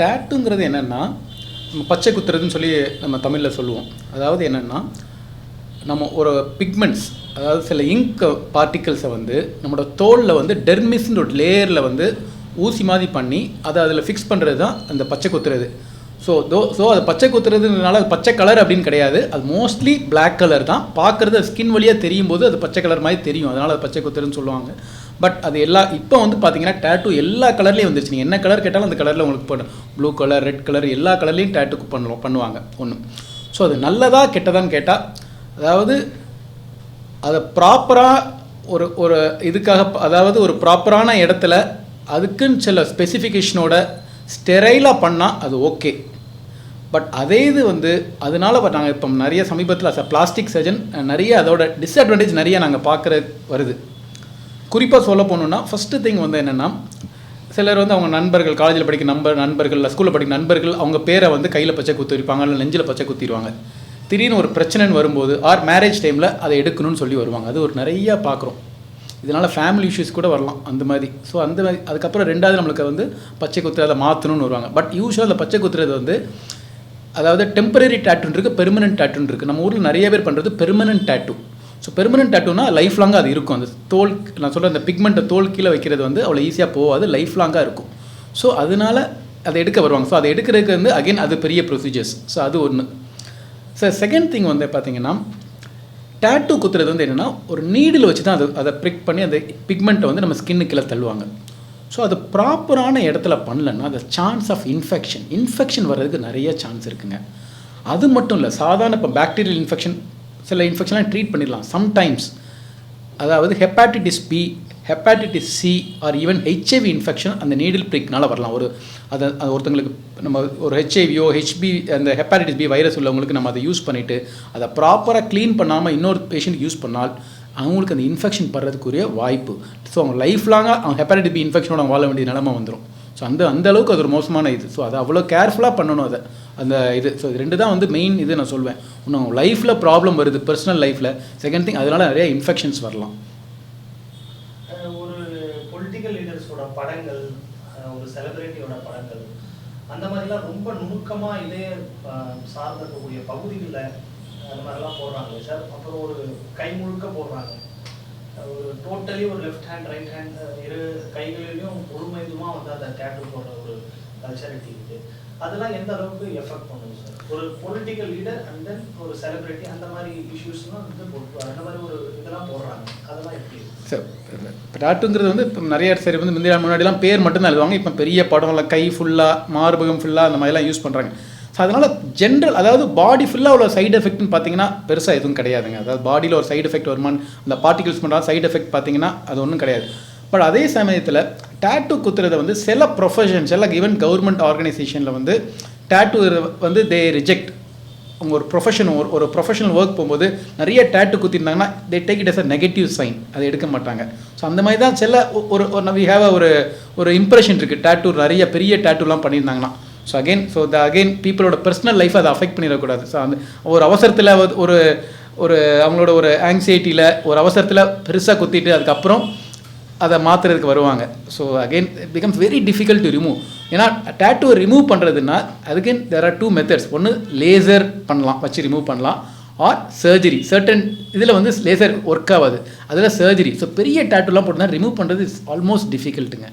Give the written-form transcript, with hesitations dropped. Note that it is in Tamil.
டேட்டுங்கிறது என்னென்னா, நம்ம பச்சை குத்துறதுன்னு சொல்லி நம்ம தமிழில் சொல்லுவோம். அதாவது என்னென்னா, நம்ம ஒரு பிக்மெண்ட்ஸ், அதாவது சில இங்க் பார்ட்டிகல்ஸை வந்து நம்மளோட தோலில் வந்து டெர்மிஸ்ன்ற ஒரு லேயரில் வந்து ஊசி மாதிரி பண்ணி அதை அதில் ஃபிக்ஸ் பண்ணுறது தான் அந்த பச்சை குத்துறது. ஸோ அது பச்சை குத்துறதுனால அது பச்சை கலர் அப்படின்னு கிடையாது. அது மோஸ்ட்லி பிளாக் கலர் தான். பார்க்குறது ஸ்கின் வழியாக தெரியும் போது அது பச்சை கலர் மாதிரி தெரியும். அதனால் அது பச்சை குத்துறதுன்னு சொல்லுவாங்க. பட் அது இப்போ வந்து பார்த்தீங்கன்னா டேட்டூ எல்லா கலர்லேயும் வந்துருச்சு. நீங்கள் என்ன கலர் கேட்டாலும் அந்த கலரில் உங்களுக்கு போடும். ப்ளூ கலர், ரெட் கலர், எல்லா கலர்லேயும் டேட்டூக்கு பண்ணுவாங்க ஒன்று. ஸோ அது நல்லதா கெட்டதான்னு கேட்டால், அதாவது அதை ப்ராப்பராக ஒரு இதுக்காக, அதாவது ஒரு ப்ராப்பரான இடத்துல அதுக்குன்னு சில ஸ்பெசிஃபிகேஷனோட ஸ்டெரைலாக பண்ணால் அது ஓகே. பட் அதே இது வந்து அதனால் நாங்கள் இப்போ நிறைய சமீபத்தில் பிளாஸ்டிக் சர்ஜன் நிறைய அதோட டிஸ்அட்வான்டேஜ் நிறைய நாங்கள் பார்க்குற வருது. குறிப்பாக சொல்ல போகணுன்னா, ஃபஸ்ட்டு திங் வந்து என்னென்னா, சிலர் வந்து அவங்க நண்பர்கள், காலேஜில் படிக்க நண்பர்கள், ஸ்கூலில் படிக்க நண்பர்கள் அவங்க பேரை வந்து கையில் பச்சை குத்திருப்பாங்க, இல்லை நெஞ்சில் பச்சை குத்திடுவாங்க. திடீர்னு ஒரு பிரச்சனைன்னு வரும்போது ஆர் மேரேஜ் டைமில் அதை எடுக்கணும்னு சொல்லி வருவாங்க. அது ஒரு நிறையா பார்க்குறோம். இதனால் ஃபேமிலி இஷ்யூஸ் கூட வரலாம் அந்த மாதிரி. ஸோ அந்த மாதிரி அதுக்கப்புறம் ரெண்டாவது நம்மளுக்கு வந்து பச்சை குத்துறது அதை மாற்றணும்னு வருவாங்க. பட் யூஸ்வலாக அந்த பச்சை குத்துறது வந்து, அதாவது டெம்பரரி டேட்டூன்னு இருக்குது, பெர்மனன்ட் டேட்டூன்னு இருக்குது. நம்ம ஊரில் நிறைய பேர் பண்ணுறது பெர்மனன்ட் டேட்டூ. ஸோ பெர்மனன்ட் டேட்டூனா லைஃப் லாங்காக அது இருக்கும். அந்த தோல், நான் சொல்கிற அந்த பிக்மெண்ட்டை தோல் கீழே வைக்கிறது வந்து அவ்வளோ ஈஸியாக போகாது, லைஃப் லாங்காக இருக்கும். ஸோ அதனால் அதை எடுக்க வருவாங்க. ஸோ அதை எடுக்கிறதுக்கு வந்து அகெயின் அது பெரிய ப்ரொசீஜர்ஸ். ஸோ அது ஒன்று. சார் செகண்ட் திங் வந்து பார்த்திங்கன்னா, டேட்டூ குத்துறது வந்து என்னென்னா, ஒரு நீடில் வச்சு தான் அதை ப்ரிக் பண்ணி அந்த பிக்மெண்ட்டை வந்து நம்ம ஸ்கின்னு கீழே தள்ளுவாங்க. ஸோ அது ப்ராப்பரான இடத்துல பண்ணலன்னா அந்த சான்ஸ் ஆஃப் இன்ஃபெக்ஷன் வர்றதுக்கு நிறைய சான்ஸ் இருக்குங்க. அது மட்டும் இல்லை, சாதாரண இப்போ பாக்டீரியல் இன்ஃபெக்ஷன், சில இன்ஃபெக்ஷன்லாம் ட்ரீட் பண்ணிடலாம் சம்டைம்ஸ். அதாவது hepatitis B, hepatitis C or even HIV infection அந்த நீடில் ப்ரிக்னால வரலாம். அது ஒருத்தங்களுக்கு நம்ம ஒரு ஹெச்ஐவியோ ஹெச்பி அந்த ஹெப்பாட்டிட்டிஸ் பி வைரஸ் உள்ளவங்களுக்கு நம்ம அதை யூஸ் பண்ணிவிட்டு அதை ப்ராப்பராக க்ளீன் பண்ணாமல் இன்னொரு பேஷண்ட் யூஸ் பண்ணால் அவங்களுக்கு அந்த இன்ஃபெக்ஷன் படுறதுக்குரிய வாய்ப்பு. ஸோ அவங்க லைஃப் லாங்காக அவங்க ஹெப்பாட்டிஸ் பி இன்ஃபெக்ஷனோட வாழ வேண்டிய நிலைமை வந்துடும். ஸோ அந்த அளவுக்கு அது ஒரு மோசமான இது. ஸோ அதை அவ்வளோ கேர்ஃபுல்லாக பண்ணணும் அதை அந்த இது. ஸோ இது ரெண்டு தான் வந்து மெயின் இது நான் சொல்வேன். இன்னும் அவங்க லைஃப்பில் ப்ராப்ளம் வருது, பர்சனல் லைஃப்பில். செகண்ட் திங், அதனால் நிறைய இன்ஃபெக்ஷன்ஸ் வரலாம். ஒரு பொலிட்டிக்கல் லீடர்ஸோட படங்கள், ஒரு செலிபிரிட்டியோட படங்கள், அந்த மாதிரிலாம் ரொம்ப நுணுக்கமாக இதே சார்ந்த இருக்கக்கூடிய பகுதிகளில் அந்த மாதிரிலாம் போடுறாங்க சார். அப்புறம் ஒரு கை முழுக்க போடுறாங்க. ஒரு டோட்டலி ஒரு லெஃப்ட் ஹேண்ட், ரைட் ஹேண்ட், இரு கைகளிலையும் முழுமையுமாக வந்து அந்த டேட்டூ போடுற ஒரு கல்ச்சரிட்டி இருக்குது. அதெல்லாம் எந்த அளவுக்கு எஃபெக்ட் பண்ணுது சார்? ஒரு பொலிட்டிக்கல் லீடர் அண்ட் தென் ஒரு செலிபிரிட்டி அந்த மாதிரி இஷ்யூஸ்லாம் வந்து அந்த மாதிரி ஒரு இதெல்லாம் போடுறாங்க. அதெல்லாம் எப்படி சார்? இப்போ டேட்டூங்கிறது வந்து இப்போ நிறைய சரி வந்து முன்னாடிலாம் பேர் மட்டும்தான் எழுதுவாங்க. இப்போ பெரிய படம் இல்லை, கை ஃபுல்லாக, மார்பகம் ஃபுல்லாக அந்த மாதிரிலாம் யூஸ் பண்ணுறாங்க. ஸோ அதனால் ஜென்ரல், அதாவது பாடி ஃபுல்லாக உள்ள சைடு எஃபெக்ட்னு பார்த்தீங்கன்னா பெருசாக எதுவும் கிடையாதுங்க. அதாவது பாடியில் ஒரு சைடு எஃபெக்ட் வருமானு அந்த பார்ட்டிகல்ஸ் பண்ணுற சைடு எஃபெக்ட் பார்த்தீங்கன்னா அது ஒன்றும் கிடையாது. பட் அதே சமயத்தில் டேட்டூ குத்துறதை வந்து சில ப்ரொஃபஷன்ஸ் எல்லாம் ஈவன் கவர்மெண்ட் ஆர்கனைசேஷனில் வந்து டேட்டூ வந்து தே ரிஜெக்ட். அவங்க ஒரு ப்ரொஃபஷனல் ஒர்க் போகும்போது நிறைய டேட்டூ குத்திருந்தாங்கன்னா they take it as a negative sign, அதை எடுக்க மாட்டாங்க. ஸோ அந்த மாதிரி தான் சில வி ஹேவ் ஒரு இம்ப்ரெஷன் இருக்குது. டேட்டூ நிறைய பெரிய டேட்டூலாம் பண்ணியிருந்தாங்கன்னா ஸோ அகெயின் பீப்புளோட பர்சனல் லைஃப் அதை அஃபெக்ட் பண்ணிடக்கூடாது. ஸோ அந்த ஒரு அவசரத்தில் ஒரு அவங்களோட ஒரு ஆங்ஸைட்டியில் ஒரு அவசரத்தில் பெருசாக குத்திட்டு அதுக்கப்புறம் அதை மாற்றுறதுக்கு வருவாங்க. So again it becomes very difficult to remove. ஏன்னா டேட்டூவை ரிமூவ் பண்ணுறதுன்னா அதுக்கு தேர் ஆர் 2 மெத்தட்ஸ். ஒன்று லேசர் பண்ணலாம், வச்சு ரிமூவ் பண்ணலாம், ஆர் சர்ஜரி. சர்டன் இதில் வந்து லேசர் ஒர்க் ஆகாது, அதில் சர்ஜரி. ஸோ பெரிய டேட்டூலாம் போட்டுனா ரிமூவ் பண்ணுறது இஸ் ஆல்மோஸ்ட் டிஃபிகல்ட்டுங்க.